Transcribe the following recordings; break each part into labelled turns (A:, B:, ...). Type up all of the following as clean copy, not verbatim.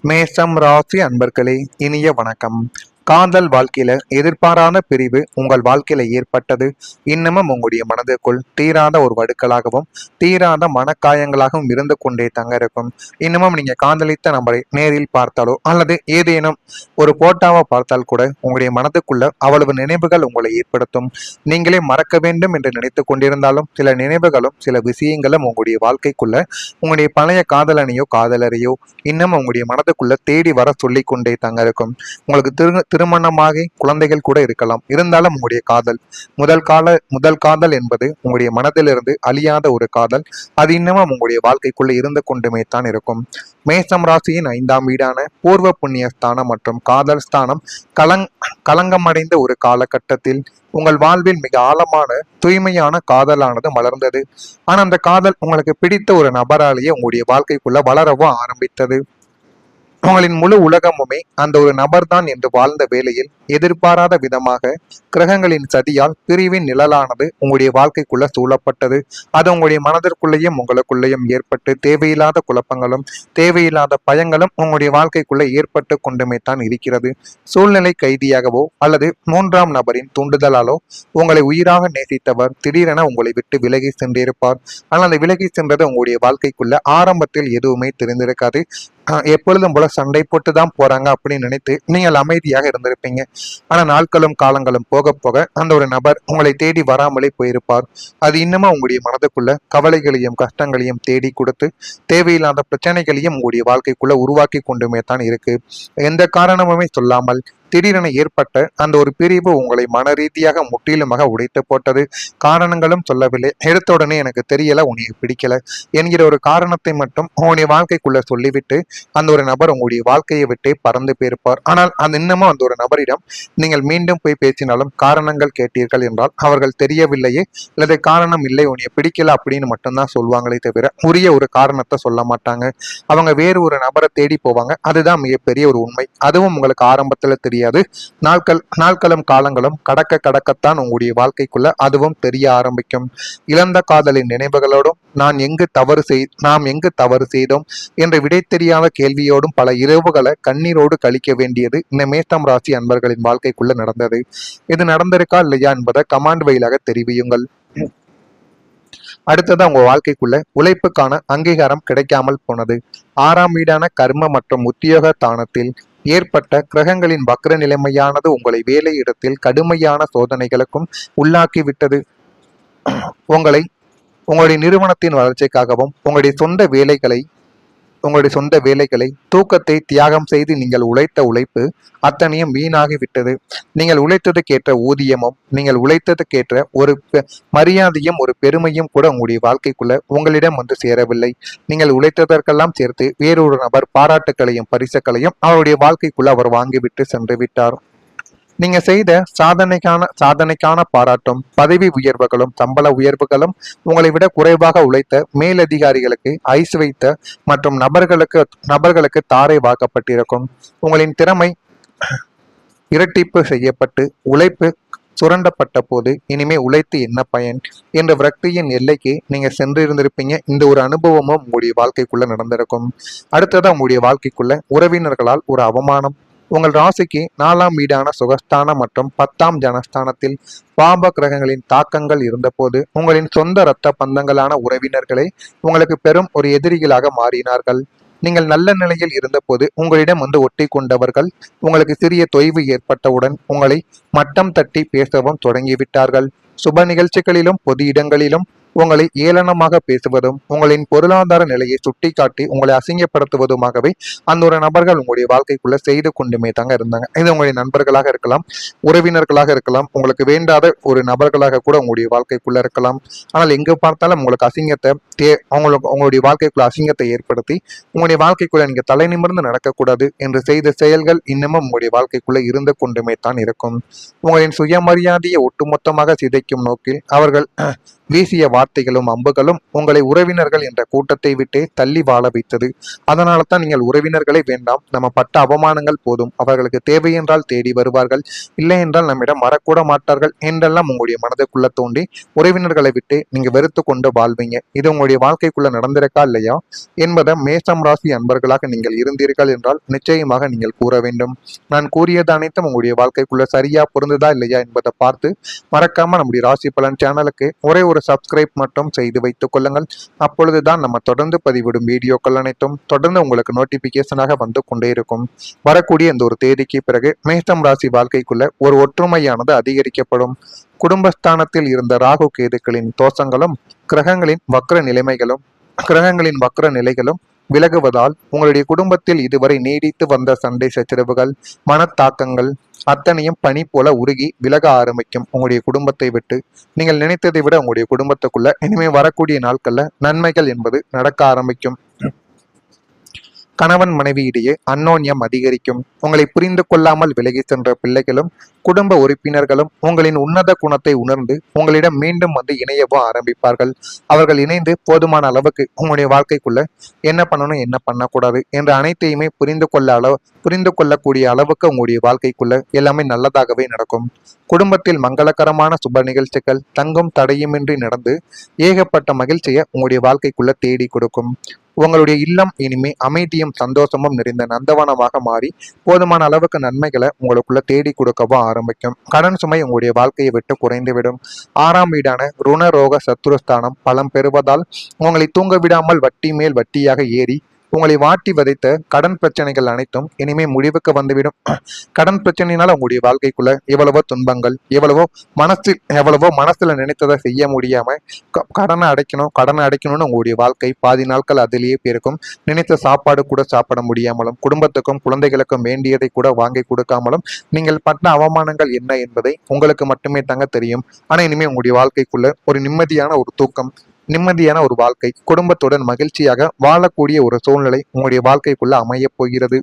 A: மேஷம் ராசி அன்பர்களே, இனிய வணக்கம். காதல் வாழ்க்கையில எதிர்பாராத பிரிவு உங்கள் வாழ்க்கையில ஏற்பட்டது. இன்னமும் உங்களுடைய மனதிற்குள் தீராத ஒரு வடுக்களாகவும் தீராத மனக்காயங்களாகவும் இருந்து கொண்டே தங்க இருக்கும். இன்னமும் நீங்க காதலித்த நபரை நேரில் பார்த்தாலோ அல்லது ஏதேனும் ஒரு போட்டாவோ பார்த்தால் கூட உங்களுடைய மனதுக்குள்ள அவ்வளவு நினைவுகள் உங்களை ஏற்படுத்தும். நீங்களே மறக்க வேண்டும் என்று நினைத்து கொண்டிருந்தாலும் சில நினைவுகளும் சில விஷயங்களும் உங்களுடைய வாழ்க்கைக்குள்ள உங்களுடைய பழைய காதலனையோ காதலரையோ இன்னும் உங்களுடைய மனதுக்குள்ள தேடி வர சொல்லி கொண்டே தங்க இருக்கும். உங்களுக்கு திருமணமாகி குழந்தைகள் கூட இருக்கலாம். இருந்தாலும் உங்களுடைய காதல் முதல் காதல் என்பது உங்களுடைய மனதிலிருந்து அழியாத ஒரு காதல். அது இன்னமும் உங்களுடைய வாழ்க்கைக்குள்ள இருந்து கொண்டுமே தான் இருக்கும். மேஷம் ராசியின் 5ஆம் வீடான பூர்வ புண்ணிய ஸ்தானம் மற்றும் காதல் ஸ்தானம் களங்கமடைந்த ஒரு காலகட்டத்தில் உங்கள் வாழ்வில் மிக ஆழமான தூய்மையான காதலானது மலர்ந்தது. ஆனா அந்த காதல் உங்களுக்கு பிடித்த ஒரு நபராலேயே உங்களுடைய வாழ்க்கைக்குள்ள வளரவும் ஆரம்பித்தது. உங்களின் முழு உலகமுமே அந்த ஒரு நபர்தான் என்று வாழ்ந்த வேளையில் எதிர்பாராத விதமாக கிரகங்களின் சதியால் பிரிவின் நிழலானது உங்களுடைய வாழ்க்கைக்குள்ள சூழப்பட்டது. அது உங்களுடைய மனதிற்குள்ளேயும் உங்களுக்குள்ளேயும் ஏற்பட்டு தேவையில்லாத குழப்பங்களும் தேவையில்லாத பயங்களும் உங்களுடைய வாழ்க்கைக்குள்ள ஏற்பட்டு கொண்டுமே தான் இருக்கிறது. சூழ்நிலை கைதியாகவோ அல்லது 3ஆம் நபரின் தூண்டுதலாலோ உங்களை உயிராக நேசித்தவர் திடீரென உங்களை விட்டு விலகி சென்றிருப்பார். ஆனால் அந்த விலகி சென்றது உங்களுடைய வாழ்க்கைக்குள்ள ஆரம்பத்தில் எதுவுமே தெரிந்திருக்காது. எப்பொழுதும் போல சண்டை போட்டு தான் போறாங்க அப்படின்னு நினைத்து நீங்கள் அமைதியாக இருந்திருப்பீங்க. ஆனா நாட்களும் காலங்களும் போக போக அந்த ஒரு நபர் உங்களை தேடி வராமலே போயிருப்பார். அது இன்னமும் உங்களுடைய மனதுக்குள்ள கவலைகளையும் கஷ்டங்களையும் தேடி கொடுத்து தேவையில்லாத பிரச்சனைகளையும் உங்களுடைய வாழ்க்கைக்குள்ள உருவாக்கி கொண்டுமே தான் இருக்கு. எந்த காரணமுமே சொல்லாமல் திடீரென ஏற்பட்ட அந்த ஒரு பிரிவு உங்களை மன ரீதியாக முற்றிலுமாக உடைத்து போட்டது. காரணங்களும் சொல்லவில்லை. எடுத்த உடனே எனக்கு தெரியல, உன்னை பிடிக்கல என்கிற ஒரு காரணத்தை மட்டும் உங்களுடைய வாழ்க்கைக்குள்ள சொல்லிவிட்டு அந்த ஒரு நபர் உங்களுடைய வாழ்க்கையை விட்டே பறந்து போயிருப்பார். ஆனால் அந்த இன்னமும் அந்த ஒரு நபரிடம் நீங்கள் மீண்டும் போய் பேசினாலும் காரணங்கள் கேட்டீர்கள் என்றால் அவர்கள் தெரியவில்லையே அல்லது காரணம் இல்லை, உன்னை பிடிக்கல அப்படின்னு மட்டும்தான் சொல்லுவாங்களே தவிர உரிய ஒரு காரணத்தை சொல்ல மாட்டாங்க. அவங்க வேறு ஒரு நபரை தேடி போவாங்க. அதுதான் மிகப்பெரிய ஒரு உண்மை. அதுவும் உங்களுக்கு ஆரம்பத்துல தெரியாது. நாட்களும் காலங்களும் கடக்கத்தான் உங்களுடைய வாழ்க்கைக்குள்ள அதுவும் தெரிய ஆரம்பிக்கும். இழந்த காதலின் நினைவுகளோடும் நாம் எங்கு தவறு செய்தோம் என்ற விடை தெரியாத கேள்வியோடும் பல இரவுகளை கண்ணீரோடு கழிக்க வேண்டியது இந்த மேஷம் ராசி அன்பர்களின் வாழ்க்கைக்குள்ள நடந்தது. இது நடந்திருக்கா இல்லையா என்பதை கமாண்ட் வழியாக தெரிவியுங்கள். அடுத்தது உங்க வாழ்க்கைக்குள்ள உழைப்புக்கான அங்கீகாரம் கிடைக்காமல் போனது. 6ஆம் வீடான கர்ம மற்றும் உத்தியோக தானத்தில் ஏற்பட்ட கிரகங்களின் வக்ர நிலைமையானது உங்களை வேலை இடத்தில் கடுமையான சோதனைகளுக்கும் உள்ளாக்கிவிட்டது. உங்களுடைய நிறுவனத்தின் வளர்ச்சிக்காகவும் உங்களுடைய சொந்த வேலைகளை தூக்கத்தை தியாகம் செய்து நீங்கள் உழைத்த உழைப்பு அத்தனையும் வீணாகிவிட்டது. நீங்கள் உழைத்ததுக்கேற்ற ஊதியமும் நீங்கள் உழைத்ததுக்கேற்ற ஒரு மரியாதையும் ஒரு பெருமையும் கூட உங்களுடைய வாழ்க்கைக்குள்ள உங்களிடம் வந்து சேரவில்லை. நீங்கள் உழைத்ததற்கெல்லாம் சேர்த்து வேறொரு நபர் பாராட்டுக்களையும் பரிசுகளையும் அவருடைய வாழ்க்கைக்குள்ள அவர் வாங்கிவிட்டு சென்று விட்டார். நீங்க செய்த சாதனைக்கான பாராட்டும் பதவி உயர்வுகளும் சம்பள உயர்வுகளும் உங்களை விட குறைவாக உழைத்த மேலதிகாரிகளுக்கு ஐஸ் வைத்த மற்றும் நபர்களுக்கு தாரை வாக்கப்பட்டிருக்கும். உங்களின் திறமை இரட்டிப்பு செய்யப்பட்டு உழைப்பு சுரண்டப்பட்ட போது இனிமே உழைத்து என்ன பயன் என்ற விரக்தியின் எல்லைக்கு நீங்க சென்றிருந்திருப்பீங்க. இந்த ஒரு அனுபவமும் உங்களுடைய வாழ்க்கைக்குள்ள நடந்திருக்கும். அடுத்ததான் உங்களுடைய வாழ்க்கைக்குள்ள உறவினர்களால் ஒரு அவமானம். உங்கள் ராசிக்கு 4ஆம் வீடான சுகஸ்தானம் மற்றும் 10ஆம் ஜனஸ்தானத்தில் பாப கிரகங்களின் தாக்கங்கள் இருந்தபோது உங்களின் சொந்த இரத்த பந்தங்களான உறவினர்களை உங்களுக்கு பெரும் ஒரு எதிரிகளாக மாறினார்கள். நீங்கள் நல்ல நிலையில் இருந்தபோது உங்களிடம் வந்து ஒட்டி கொண்டவர்கள் உங்களுக்கு சிறிய தொய்வு ஏற்பட்டவுடன் உங்களை மட்டம் தட்டி பேசவும் தொடங்கிவிட்டார்கள். சுப நிகழ்ச்சிகளிலும் பொது இடங்களிலும் உங்களை ஏளனமாக பேசுவதும் உங்களின் பொருளாதார நிலையை சுட்டிக்காட்டி உங்களை அசிங்கப்படுத்துவதுமாகவே அந்த ஒரு நபர்கள் உங்களுடைய வாழ்க்கைக்குள்ள செய்து கொண்டுமே தாங்க இருந்தாங்க. இது உங்களுடைய நண்பர்களாக இருக்கலாம், உறவினர்களாக இருக்கலாம், உங்களுக்கு வேண்டாத ஒரு நபர்களாக கூட உங்களுடைய வாழ்க்கைக்குள்ள இருக்கலாம். ஆனால் எங்க பார்த்தாலும் உங்களுக்கு உங்களுடைய வாழ்க்கைக்குள்ள அசிங்கத்தை ஏற்படுத்தி உங்களுடைய வாழ்க்கைக்குள்ள நீங்க தலை நிமிர்ந்து நடக்கக்கூடாது என்று செய்த செயல்கள் இன்னமும் உங்களுடைய வாழ்க்கைக்குள்ள இருந்து கொண்டுமே தான் இருக்கும். உங்களின் சுயமரியாதையை ஒட்டுமொத்தமாக சிதைக்கும் நோக்கில் அவர்கள் வீசிய வார்த்தைகளும் அம்புகளும் உங்களை உறவினர்கள் என்ற கூட்டத்தை விட்டே தள்ளி வாழ வைத்தது. அதனால தான் நீங்கள் உறவினர்களை வேண்டாம், நம்ம பட்ட அவமானங்கள் போதும், அவர்களுக்கு தேவையென்றால் தேடி வருவார்கள், இல்லை என்றால் நம்மிடம் வரக்கூட மாட்டார்கள் என்றெல்லாம் உங்களுடைய மனதுக்குள்ள தோண்டி உறவினர்களை விட்டு நீங்க வெறுத்து கொண்டு வாழ்வீங்க. இது உங்களுடைய வாழ்க்கைக்குள்ள நடந்திருக்கா இல்லையா என்பதை மேசம் ராசி அன்பர்களாக நீங்கள் இருந்தீர்கள் என்றால் நிச்சயமாக நீங்கள் கூற வேண்டும். நான் கூறியது அனைத்தும் உங்களுடைய வாழ்க்கைக்குள்ள சரியா பொருந்ததா இல்லையா என்பதை பார்த்து மறக்காம நம்முடைய ராசி பலன் சேனலுக்கு ஒரே ஒரு சப்ஸ்கிரைப் மட்டும் செய்து வைத்துக் கொள்ளுங்கள். அப்பொழுதுதான் நம்ம தொடர்ந்து பதிவிடும் வீடியோக்கள் அனைத்தும் தொடர்ந்து உங்களுக்கு நோட்டிபிகேஷனாக வந்து கொண்டே இருக்கும். வரக்கூடிய இந்த ஒரு தேதிக்கு பிறகு மேஷம் ராசி வாழ்க்கைக்குள்ள ஒரு ஒற்றுமையானது அதிகரிக்கப்படும். குடும்பஸ்தானத்தில் இருந்த ராகு கேதுக்களின் தோஷங்களும் கிரகங்களின் வக்ர நிலைகளும் விலகுவதால் உங்களுடைய குடும்பத்தில் இதுவரை நீடித்து வந்த சண்டை சச்சரவுகள், மனத்தாக்கங்கள் அத்தனையும் பனி போல உருகி விலக ஆரம்பிக்கும். உங்களுடைய குடும்பத்தை விட்டு நீங்கள் நினைத்ததை விட உங்களுடைய குடும்பத்துக்குள்ள இனிமே வரக்கூடிய நாட்கள்ல நன்மைகள் என்பது நடக்க ஆரம்பிக்கும். கணவன் மனைவியிடையே அந்யோன்யம் அதிகரிக்கும். உங்களை புரிந்து கொள்ளாமல் விலகி சென்ற பிள்ளைகளும் குடும்ப உறுப்பினர்களும் உங்களின் உன்னத குணத்தை உணர்ந்து உங்களிடம் மீண்டும் வந்து இணையவோ ஆரம்பிப்பார்கள். அவர்கள் இணைந்து போதுமான அளவுக்கு உங்களுடைய வாழ்க்கைக்குள்ள என்ன பண்ணணும் என்ன பண்ணக்கூடாது என்ற அனைத்தையுமே புரிந்து கொள்ளக்கூடிய அளவுக்கு உங்களுடைய வாழ்க்கைக்குள்ள எல்லாமே நல்லதாகவே நடக்கும். குடும்பத்தில் மங்களகரமான சுப நிகழ்ச்சிகள் தங்கும் தடையுமின்றி நடந்து ஏகப்பட்ட மகிழ்ச்சியை உங்களுடைய வாழ்க்கைக்குள்ள தேடி கொடுக்கும். உங்களுடைய இல்லம் இனிமே அமைதியும் சந்தோஷமும் நிறைந்த நந்தவனமாக மாறி போதுமான அளவுக்கு நன்மைகளை உங்களுக்குள்ள தேடி கொடுக்கவும் ஆரம்பிக்கும். கடன் சுமை உங்களுடைய வாழ்க்கையை விட்டு குறைந்துவிடும். 6ஆம் வீடான ருணரோக சத்துருஸ்தானம் பலம் பெறுவதால் உங்களை தூங்க விடாமல் வட்டி மேல் வட்டியாக ஏறி உங்களை வாட்டி வதைத்த கடன் பிரச்சனைகள் அனைத்தும் இனிமே முடிவுக்கு வந்துவிடும். கடன் பிரச்சனையினால உங்களுடைய வாழ்க்கைக்குள்ள எவ்வளவோ துன்பங்கள், எவ்வளவோ மனசுல நினைத்ததை செய்ய முடியாம கடனை அடைக்கணும்னு உங்களுடைய வாழ்க்கை பாதி நாட்கள் அதிலேயே போயிருக்கும். நினைத்த சாப்பாடு கூட சாப்பிட முடியாமலும், குடும்பத்துக்கும் குழந்தைகளுக்கும் வேண்டியதை கூட வாங்கி கொடுக்காமலும் நீங்கள் பட்ட அவமானங்கள் என்ன என்பதை உங்களுக்கு மட்டுமே தாங்க தெரியும். ஆனா இனிமே உங்களுடைய வாழ்க்கைக்குள்ள ஒரு நிம்மதியான ஒரு தூக்கம், நிம்மதியான ஒரு வாழ்க்கை, குடும்பத்துடன் மகிழ்ச்சியாக வாழக்கூடிய ஒரு சூழ்நிலை உங்களுடைய வாழ்க்கைக்குள்ள அமையப் போகிறது.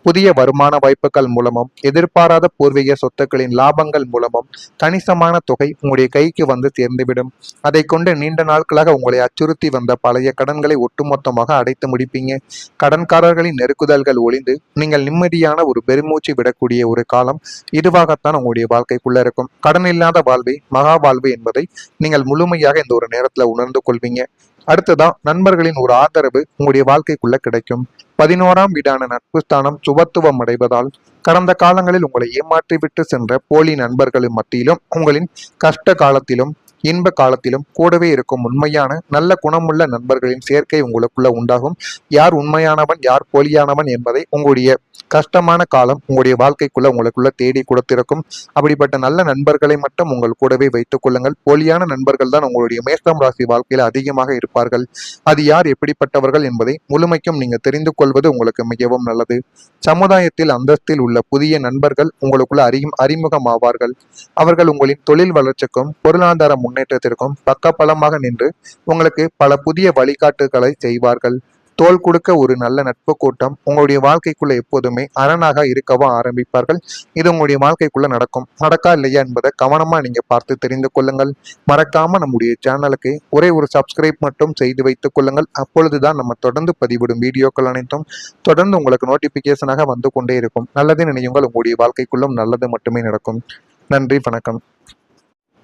A: புதிய வருமான வாய்ப்புகள் மூலமும் எதிர்பாராத பூர்வீக சொத்துக்களின் லாபங்கள் மூலமும் கணிசமான தொகை உங்களுடைய கைக்கு வந்து சேர்ந்துவிடும். அதை கொண்டு நீண்ட நாட்களாக உங்களை அச்சுறுத்தி வந்த பழைய கடன்களை ஒட்டுமொத்தமாக அடைத்து முடிப்பீங்க. கடன்காரர்களின் நெருக்குதல்கள் ஒளிந்து நீங்கள் நிம்மதியான ஒரு பெருமூச்சு விடக்கூடிய ஒரு காலம் இதுவாகத்தான் உங்களுடைய வாழ்க்கைக்குள்ள இருக்கும். கடன் இல்லாத வாழ்வே மகா வாழ்வு என்பதை நீங்கள் முழுமையாக இந்த ஒரு நேரத்துல உணர்ந்து கொள்வீங்க. அடுத்ததான் நண்பர்களின் ஒரு ஆதரவு உங்களுடைய வாழ்க்கைக்குள்ள கிடைக்கும். 11ஆம் வீடான நட்பு ஸ்தானம் சுபத்துவம் அடைவதால் கடந்த காலங்களில் உங்களை ஏமாற்றிவிட்டு சென்ற போலி நண்பர்களின் மத்தியிலும் உங்களின் கஷ்ட காலத்திலும் இன்ப காலத்திலும் கூடவே இருக்கும் உண்மையான நல்ல குணமுள்ள நண்பர்களின் சேர்க்கை உங்களுக்குள்ள உண்டாகும். யார் உண்மையானவன் யார் போலியானவன் என்பதை உங்களுடைய கஷ்டமான காலம் உங்களுடைய வாழ்க்கைக்குள்ள உங்களுக்குள்ள தேடி கொடுத்திருக்கும். அப்படிப்பட்ட நல்ல நண்பர்களை மட்டும் உங்கள் கூடவே வைத்துக் கொள்ளுங்கள். போலியான நண்பர்கள் தான் உங்களுடைய மேஷம் ராசி வாழ்க்கையில அதிகமாக இருப்பார்கள். அது யார் எப்படிப்பட்டவர்கள் என்பதை முழுமைக்கும் நீங்க தெரிந்து கொள்வது உங்களுக்கு மிகவும் நல்லது. சமுதாயத்தில் அந்தஸ்தில் உள்ள புதிய நண்பர்கள் உங்களுக்குள்ள அறிமுகமாவார்கள். அவர்கள் உங்களின் தொழில் வளர்ச்சிக்கும் பொருளாதார முன்னேற்றத்திற்கும் பக்கபலமாக நின்று உங்களுக்கு பல புதிய வழிகாட்டுகளை செய்வார்கள். தோள் கொடுக்க ஒரு நல்ல நட்பு கூட்டம் உங்களுடைய வாழ்க்கைக்குள்ள எப்போதுமே அரணாக இருக்கவும் ஆரம்பிப்பார்கள். இது உங்களுடைய வாழ்க்கைக்குள்ள நடக்கா இல்லையா என்பதை கவனமா நீங்க பார்த்து தெரிந்து கொள்ளுங்கள். மறக்காம நம்முடைய சேனலுக்கு ஒரே ஒரு சப்ஸ்கிரைப் மட்டும் செய்து வைத்துக் கொள்ளுங்கள். அப்பொழுதுதான் நம்ம தொடர்ந்து பதிவிடும் வீடியோக்கள் அனைத்தும் தொடர்ந்து உங்களுக்கு நோட்டிபிகேஷனாக வந்து கொண்டே இருக்கும். நல்லது நினையுங்கள், உங்களுடைய வாழ்க்கைக்குள்ளும் நல்லது மட்டுமே நடக்கும். நன்றி, வணக்கம்.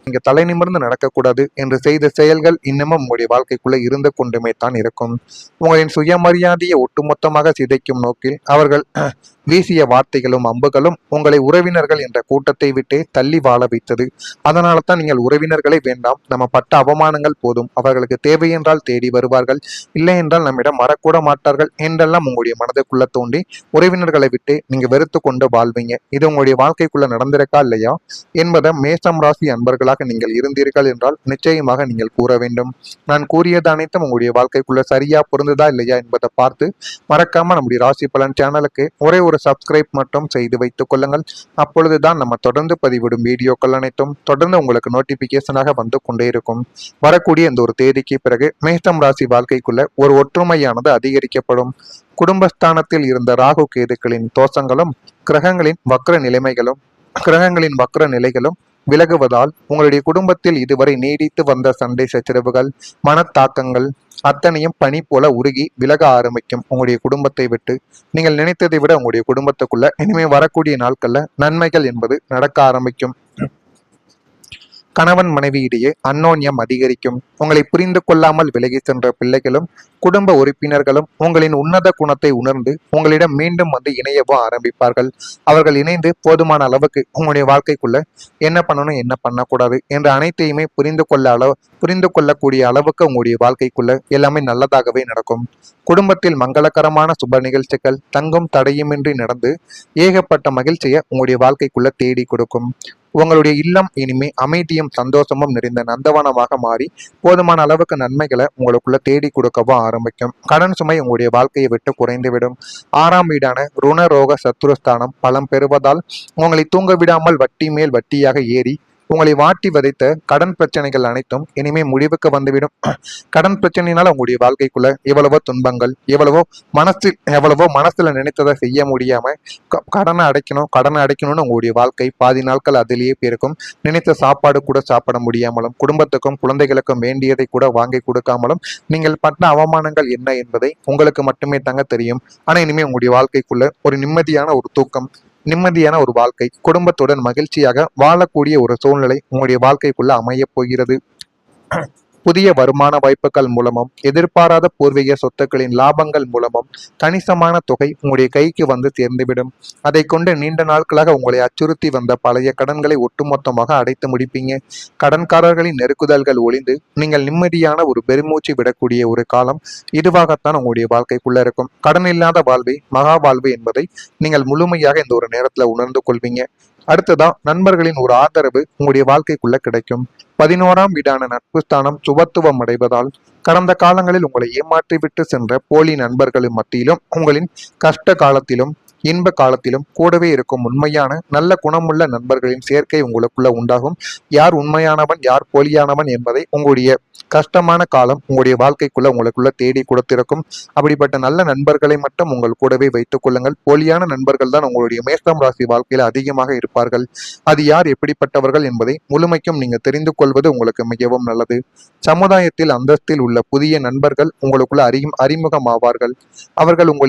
A: நீங்க தலை நிமிர்ந்து நடக்கக்கூடாது என்று செய்த செயல்கள் இன்னமும் உங்களுடைய வாழ்க்கைக்குள்ள இருந்து கொண்டுமே தான் இருக்கும். உங்களின் சுயமரியாதையை ஒட்டுமொத்தமாக சிதைக்கும் நோக்கில் அவர்கள் வீசிய வார்த்தைகளும் அம்புகளும் உங்களை உறவினர்கள் என்ற கூட்டத்தை விட்டே தள்ளி வாழ வைத்தது. அதனால தான் நீங்கள் உறவினர்களை வேண்டாம், நம்ம பட்ட அவமானங்கள் போதும், அவர்களுக்கு தேவையென்றால் தேடி வருவார்கள், இல்லை என்றால் நம்மிடம் வரக்கூட மாட்டார்கள் என்றெல்லாம் உங்களுடைய மனதுக்குள்ள தோண்டி உறவினர்களை விட்டு நீங்க வெறுத்து கொண்டு வாழ்வீங்க. இது உங்களுடைய வாழ்க்கைக்குள்ள நடந்திருக்கா இல்லையா என்பதை மேஷம் ராசி அன்பர்களாக நீங்கள் இருந்தீர்கள் என்றால் நிச்சயமாக நீங்கள் கூற வேண்டும். நான் கூறியது அனைத்தும் உங்களுடைய வாழ்க்கைக்குள்ள சரியா பொருந்ததா இல்லையா என்பதை பார்த்து மறக்காம நம்முடைய ராசி பலன் சேனலுக்கு ஒரே ஒரு சப்ஸ்கிரைப் மட்டும் செய்து வைத்துக் கொள்ளுங்கள். அப்பொழுதுதான் நம்ம தொடர்ந்து பதிவிடும் வீடியோக்கள் அனைத்தும் தொடர்ந்து உங்களுக்கு நோட்டிபிகேஷனாக வந்து கொண்டே இருக்கும். வரக்கூடிய இந்த ஒரு தேதிக்கு பிறகு மேஷம் ராசி வாழ்க்கைக்குள்ள ஒரு ஒற்றுமையானது அதிகரிக்கப்படும். குடும்பஸ்தானத்தில் இருந்த ராகு கேதுக்களின் தோஷங்களும் கிரகங்களின் வக்ர நிலைகளும் விலகுவதால் உங்களுடைய குடும்பத்தில் இதுவரை நீடித்து வந்த சண்டை சச்சரவுகள், மனத்தாக்கங்கள் அத்தனையும் பனி போல உருகி விலக ஆரம்பிக்கும். உங்களுடைய குடும்பத்தை விட்டு நீங்கள் நினைத்ததை விட உங்களுடைய குடும்பத்துக்குள்ள இனிமே வரக்கூடிய நாட்கள்ல நன்மைகள் என்பது நடக்க ஆரம்பிக்கும். கணவன் மனைவியிடையே அந்யோன்யம் அதிகரிக்கும். உங்களை புரிந்து கொள்ளாமல் விலகி சென்ற பிள்ளைகளும் குடும்ப உறுப்பினர்களும் உங்களின் உன்னத குணத்தை உணர்ந்து உங்களிடம் மீண்டும் வந்து இணையவோ ஆரம்பிப்பார்கள். அவர்கள் இணைந்து போதுமான அளவுக்கு உங்களுடைய வாழ்க்கைக்குள்ள என்ன பண்ணணும் என்ன பண்ணக்கூடாது என்ற அனைத்தையுமே புரிந்து கொள்ளக்கூடிய அளவுக்கு உங்களுடைய வாழ்க்கைக்குள்ள எல்லாமே நல்லதாகவே நடக்கும். குடும்பத்தில் மங்களகரமான சுப நிகழ்ச்சிகள் தங்கும் தடையுமின்றி நடந்து ஏகப்பட்ட மகிழ்ச்சியை உங்களுடைய வாழ்க்கைக்குள்ள தேடி கொடுக்கும். உங்களுடைய இல்லம் இனிமே அமைதியும் சந்தோஷமும் நிறைந்த நந்தவனமாக மாறி போதுமான அளவுக்கு நன்மைகளை உங்களுக்குள்ள தேடி கொடுக்கவும் ஆரம்பிக்கும். கடன் சுமை உங்களுடைய வாழ்க்கையை விட்டு குறைந்துவிடும். 6ஆம் வீடான ருணரோக சத்துருஸ்தானம் பலம் பெறுவதால் உங்களை தூங்க விடாமல் வட்டி மேல் வட்டியாக ஏறி உங்களை வாட்டி விதைத்த கடன் பிரச்சனைகள் அனைத்தும் இனிமே முடிவுக்கு வந்துவிடும். கடன் பிரச்சனையினால உங்களுடைய வாழ்க்கைக்குள்ள எவ்வளவோ துன்பங்கள், எவ்வளவோ மனசுல நினைத்ததை செய்ய முடியாம கடனை அடைக்கணும்னு உங்களுடைய வாழ்க்கை பாதி நாட்கள் அதிலேயே போயிருக்கும். நினைத்த சாப்பாடு கூட சாப்பிட முடியாமலும், குடும்பத்துக்கும் குழந்தைகளுக்கும் வேண்டியதை கூட வாங்கி கொடுக்காமலும் நீங்கள் பட்ட அவமானங்கள் என்ன என்பதை உங்களுக்கு மட்டுமே தாங்க தெரியும். ஆனா இனிமே உங்களுடைய வாழ்க்கைக்குள்ள ஒரு நிம்மதியான ஒரு தூக்கம், நிம்மதியான ஒரு வாழ்க்கை, குடும்பத்துடன் மகிழ்ச்சியாக வாழக்கூடிய ஒரு சூழ்நிலை உங்களுடைய வாழ்க்கைக்குள்ள அமைய போகிறது. புதிய வருமான வாய்ப்புகள் மூலமும் எதிர்பாராத பூர்வீக சொத்துக்களின் லாபங்கள் மூலமும் கணிசமான தொகை உங்களுடைய கைக்கு வந்து சேர்ந்துவிடும். அதை கொண்டு நீண்ட நாட்களாக உங்களை அச்சுறுத்தி வந்த பழைய கடன்களை ஒட்டுமொத்தமாக அடைத்து முடிப்பீங்க. கடன்காரர்களின் நெருக்குதல்கள் ஒளிந்து நீங்கள் நிம்மதியான ஒரு பெருமூச்சு விடக்கூடிய ஒரு காலம் இதுவாகத்தான் உங்களுடைய வாழ்க்கைக்குள்ள இருக்கும். கடன் இல்லாத வாழ்வை மகா வாழ்வு என்பதை நீங்கள் முழுமையாக இந்த ஒரு நேரத்துல உணர்ந்து கொள்வீங்க. அடுத்ததான் நண்பர்களின் ஒரு ஆதரவு உங்களுடைய வாழ்க்கைக்குள்ள கிடைக்கும். 11ஆம் வீடான நட்பு ஸ்தானம் சுபத்துவம் அடைவதால் கடந்த காலங்களில் உங்களை ஏமாற்றிவிட்டு சென்ற போலி நண்பர்களின் மத்தியிலும் உங்களின் கஷ்ட காலத்திலும் இன்ப காலத்திலும் கூடவே இருக்கும் உண்மையான நல்ல குணமுள்ள நண்பர்களின் சேர்க்கை உங்களுக்குள்ள உண்டாகும். யார் உண்மையானவன் யார் போலியானவன் என்பதை உங்களுடைய கஷ்டமான காலம் உங்களுடைய வாழ்க்கைக்குள்ள உங்களுக்குள்ள தேடி கொடுத்திருக்கும். அப்படிப்பட்ட நல்ல நண்பர்களை மட்டும் உங்கள் கூடவே வைத்துக் கொள்ளுங்கள். போலியான நண்பர்கள் தான் உங்களுடைய மேஷம் ராசி வாழ்க்கையில அதிகமாக இருப்பார்கள். அது யார் எப்படிப்பட்டவர்கள் என்பதை முழுமைக்கும் நீங்க தெரிந்து கொள்வது உங்களுக்கு மிகவும் நல்லது. சமுதாயத்தில் அந்தஸ்தில் உள்ள புதிய நண்பர்கள் உங்களுக்குள்ள அறிமுகமாவார்கள். அவர்கள் உங்கள்